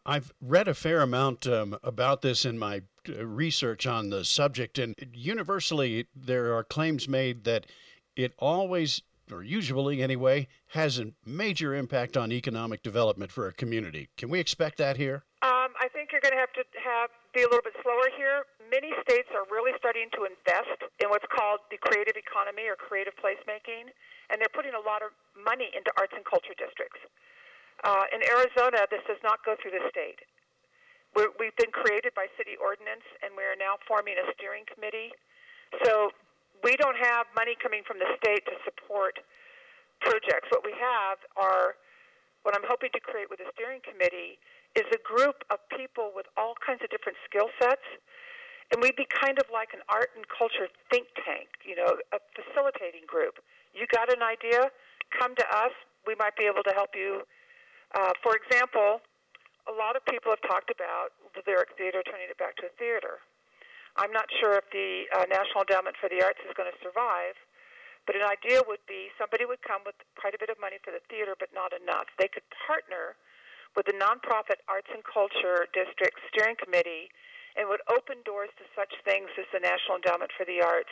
I've read a fair amount about this in my research on the subject, and universally there are claims made that it always, or usually anyway, has a major impact on economic development for a community. Can we expect that here? I think you're going to have be a little bit slower here. Many states are really starting to invest in what's called the creative economy or creative placemaking, and they're putting a lot of money into arts and culture districts. In Arizona, this does not go through the state. We've been created by city ordinance, and we are now forming a steering committee. So we don't have money coming from the state to support projects. What we have are, what I'm hoping to create with the steering committee is a group of people with all kinds of different skill sets, and we'd be kind of like an art and culture think tank, a facilitating group. You got an idea? Come to us. We might be able to help you. For example, a lot of people have talked about the lyric theater, turning it back to a theater. I'm not sure if the National Endowment for the Arts is going to survive, but an idea would be somebody would come with quite a bit of money for the theater, but not enough. They could partner with the nonprofit Arts and Culture District Steering Committee and would open doors to such things as the National Endowment for the Arts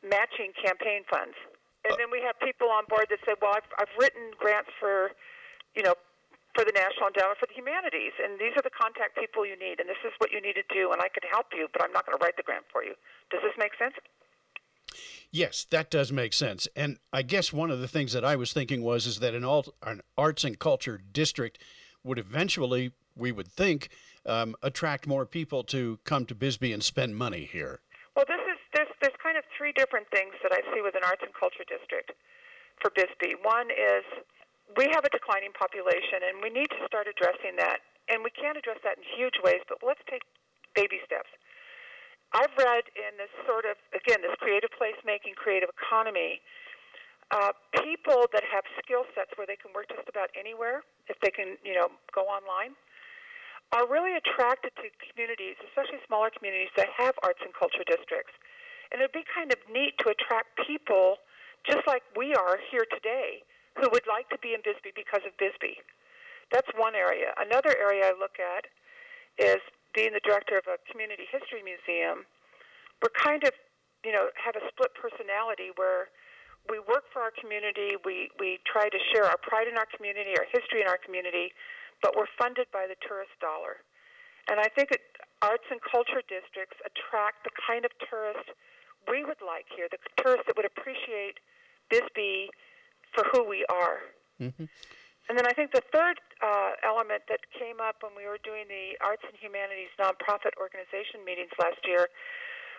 matching campaign funds. And then we have people on board that say, well, I've written grants for the National Endowment for the Humanities, and these are the contact people you need, and this is what you need to do, and I could help you, but I'm not going to write the grant for you. Does this make sense? Yes, that does make sense. And I guess one of the things that I was thinking is that an arts and culture district would eventually, we would think, attract more people to come to Bisbee and spend money here. Well, there's kind of three different things that I see with an arts and culture district for Bisbee. One is we have a declining population, and we need to start addressing that. And we can't address that in huge ways, but let's take baby steps. I've read in this sort of, again, this creative placemaking, creative economy, people that have skill sets where they can work just about anywhere, if they can, go online, are really attracted to communities, especially smaller communities that have arts and culture districts. And it would be kind of neat to attract people, just like we are here today, who would like to be in Bisbee because of Bisbee. That's one area. Another area I look at is being the director of a community history museum. We're kind of, have a split personality where we work for our community, we try to share our pride in our community, our history in our community, but we're funded by the tourist dollar. And I think arts and culture districts attract the kind of tourists we would like here, the tourists that would appreciate Bisbee for who we are. Mm-hmm. And then I think the third element that came up when we were doing the Arts and Humanities nonprofit organization meetings last year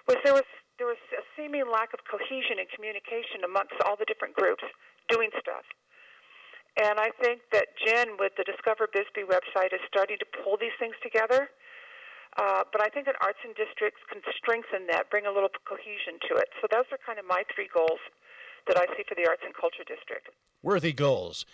was there was a seeming lack of cohesion and communication amongst all the different groups doing stuff. And I think that Jen, with the Discover Bisbee website, is starting to pull these things together. But I think that arts and districts can strengthen that, bring a little cohesion to it. So those are kind of my three goals that I see for the Arts and Culture District. Worthy goals.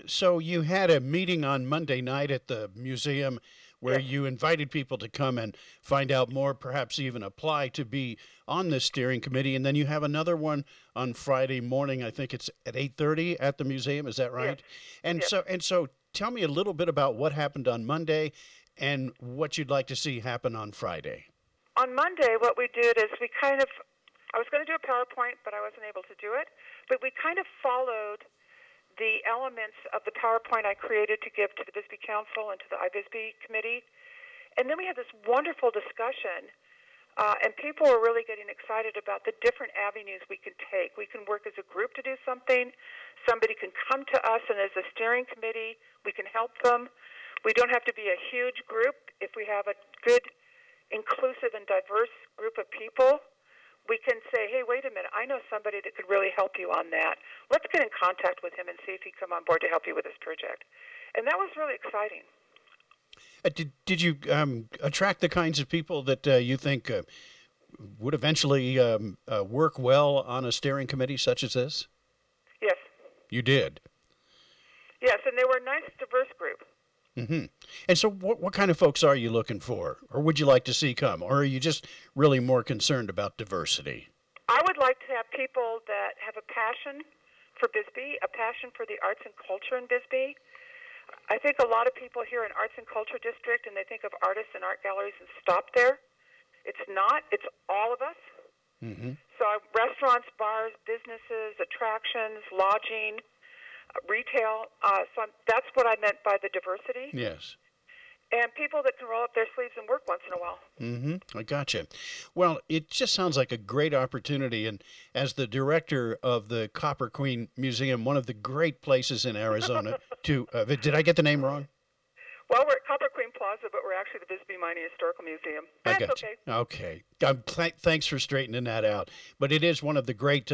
So you had a meeting on Monday night at the museum where Yes. you invited people to come and find out more, perhaps even apply to be on this steering committee. And then you have another one on Friday morning. I think it's at 8:30 at the museum. Is that right? Yes. And so tell me a little bit about what happened on Monday and what you'd like to see happen on Friday. On Monday, what we did is I was going to do a PowerPoint, but I wasn't able to do it. But we kind of followed the elements of the PowerPoint I created to give to the Bisbee Council and to the iBisbee committee. And then we had this wonderful discussion, and people were really getting excited about the different avenues we can take. We can work as a group to do something. Somebody can come to us, and as a steering committee, we can help them. We don't have to be a huge group. If we have a good, inclusive, and diverse group of people, we can say, hey, wait a minute, I know somebody that could really help you on that. Let's get in contact with him and see if he can come on board to help you with this project. And that was really exciting. Did you attract the kinds of people that you think would eventually work well on a steering committee such as this? Yes. You did? Yes, and they were a nice, diverse group. Mm-hmm. And so what kind of folks are you looking for, or would you like to see come, or are you just really more concerned about diversity? I would like to have people that have a passion for Bisbee, a passion for the arts and culture in Bisbee. I think a lot of people hear an arts and culture district and they think of artists and art galleries and stop there. It's not. It's all of us. Mm-hmm. So restaurants, bars, businesses, attractions, lodging, retail. That's what I meant by the diversity. Yes. And people that can roll up their sleeves and work once in a while. Mm-hmm. I gotcha. Well, it just sounds like a great opportunity. And as the director of the Copper Queen Museum, one of the great places in Arizona to, did I get the name wrong? Well, we're at Copper Queen Plaza, but we're actually the Bisbee Mining Historical Museum. I That's got you. Okay. Thanks for straightening that out. But it is one of the great,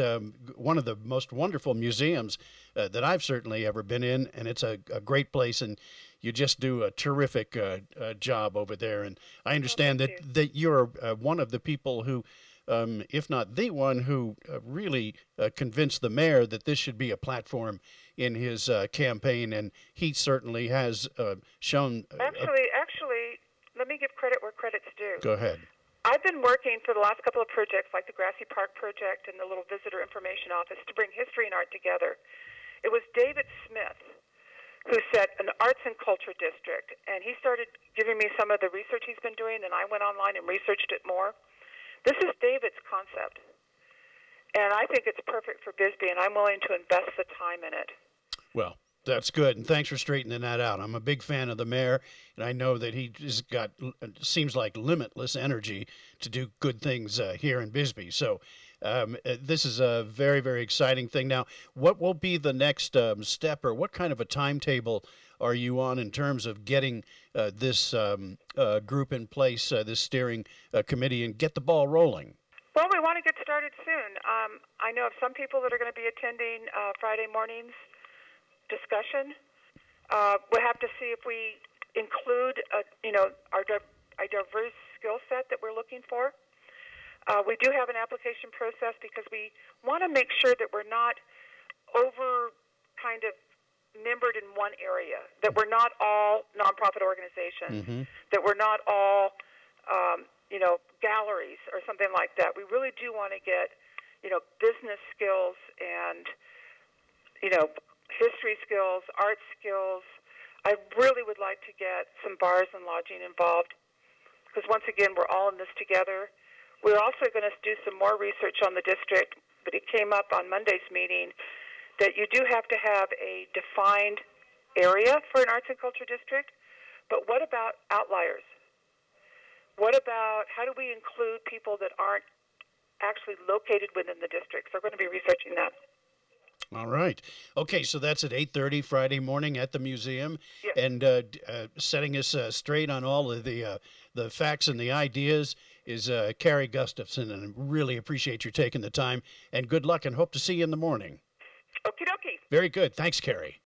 one of the most wonderful museums that I've certainly ever been in, and it's a great place, and you just do a terrific job over there. And I understand that you're one of the people who, if not the one who really convinced the mayor that this should be a platform in his campaign, and he certainly has shown. Actually, let me give credit where credit's due. Go ahead. I've been working for the last couple of projects, like the Grassy Park Project and the little visitor information office, to bring history and art together. It was David Smith who said an arts and culture district, and he started giving me some of the research he's been doing, and I went online and researched it more. This is David's concept, and I think it's perfect for Bisbee, and I'm willing to invest the time in it. Well, that's good, and thanks for straightening that out. I'm a big fan of the mayor, and I know that he's got, seems like, limitless energy to do good things here in Bisbee. So this is a very, very exciting thing. Now, what will be the next step, or what kind of a timetable are you on in terms of getting this group in place, this steering committee, and get the ball rolling? Well, we want to get started soon. I know of some people that are going to be attending Friday morning's discussion. We'll have to see if we include, our diverse skill set that we're looking for. We do have an application process because we want to make sure that we're not over kind of membered in one area, that we're not all nonprofit organizations, Mm-hmm. that we're not all, galleries or something like that. We really do want to get, business skills and, history skills, art skills. I really would like to get some bars and lodging involved because, once again, we're all in this together. We're also going to do some more research on the district, but it came up on Monday's meeting that you do have to have a defined area for an arts and culture district, but what about outliers? What about how do we include people that aren't actually located within the districts? We're going to be researching that. All right. Okay, so that's at 8:30 Friday morning at the museum, Yes. and setting us straight on all of the facts and the ideas is Carrie Gustavson, and I really appreciate you taking the time, and good luck, and hope to see you in the morning. Okie dokie. Very good. Thanks, Carrie.